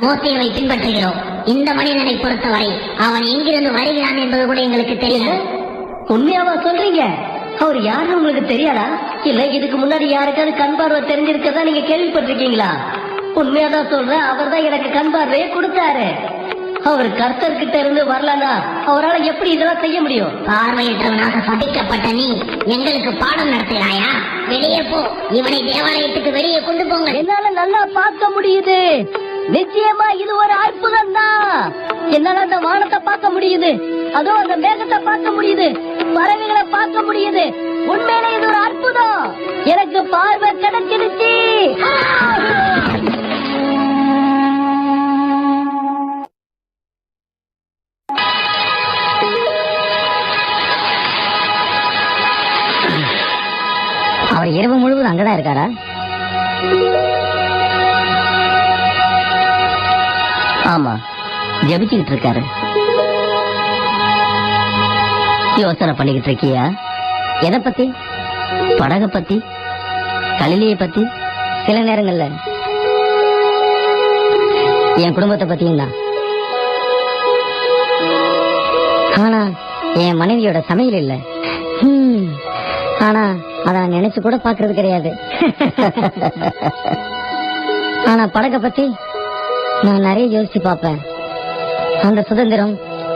மோசேவை பின்பற்றுகிறோம். இந்த மனிதனை பொறுத்தவரை அவன் எங்கிருந்து வருகிறான் என்பது கூட எங்களுக்கு தெரியல. உண்மையாவா சொல்றீங்க? அவர் யாருன்னு உங்களுக்கு தெரியாதா? இல்ல இதுக்கு முன்னாடி யாருக்காவது கண் பார்வை தெரிஞ்சிருக்கதா நீங்க கேள்விப்பட்டிருக்கீங்களா? உண்மையாதான் சொல்றேன், அவர் தான் எனக்கு கண் பார்வையை கொடுத்தாரு. அவர் கர்த்தர்கிட்ட இருந்து வரலனா அவரால் எப்படி இதெல்லாம் செய்ய முடியும்? பார்வையற்றவனாக சபிக்கப்பட்ட நீ எங்களுக்கு பாடம் நடத்துகிறாயா? வெளியே போ, இவனை தேவாலயத்துக்கு வெளியே கொண்டு போங்க. என்னால நல்லா பார்க்க முடியுது. நிச்சயமா இது ஒரு அற்புதம் தான். என்னால அந்த வானத்தை பார்க்க முடியுது, அதோ அந்த மேகத்தை பார்க்க முடியுது, பறவைகளை பார்க்க முடியுது. உண்மையிலே இது ஒரு அற்புதம். எனக்கு பார்வை கிடைச்சிருச்சு. அவர் இரவு முழுவதும் அங்கதான் இருக்காரா? ஆமா, ஜபிச்சுக்கிட்டு இருக்காரு. யோசனை பண்ணிக்கிட்டு இருக்கியா? எதை பத்தி? படக பத்தி, கலிலியை பத்தி, சில நேரங்கள்ல என் குடும்பத்தை பத்தியும் தான். ஆனா என் மனைவியோட சமையல் இல்ல. ஆனா அத நினைச்சு கூட பாக்குறது கிடையாது. ஆனா படக பத்தி நான் நிறைய யோசிச்சு பாப்பேன். அந்த சுதந்திரம்,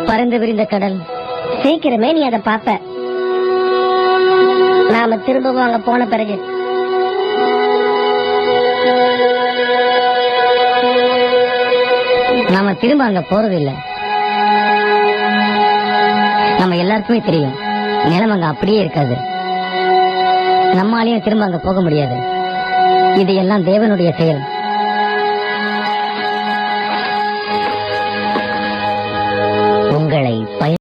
பறந்து விரிந்த கடல், சீக்கிரமே நீ அதை பாப்ப. நாம திரும்பவும் அங்க போன பிறகு நாம திரும்ப அங்க போறது இல்ல. நம்ம எல்லாருக்குமே தெரியும், நிலம் அங்க அப்படியே இருக்காது. நம்மாலையும் திரும்ப அங்க போக முடியாது. இது எல்லாம் தேவனுடைய செயல்.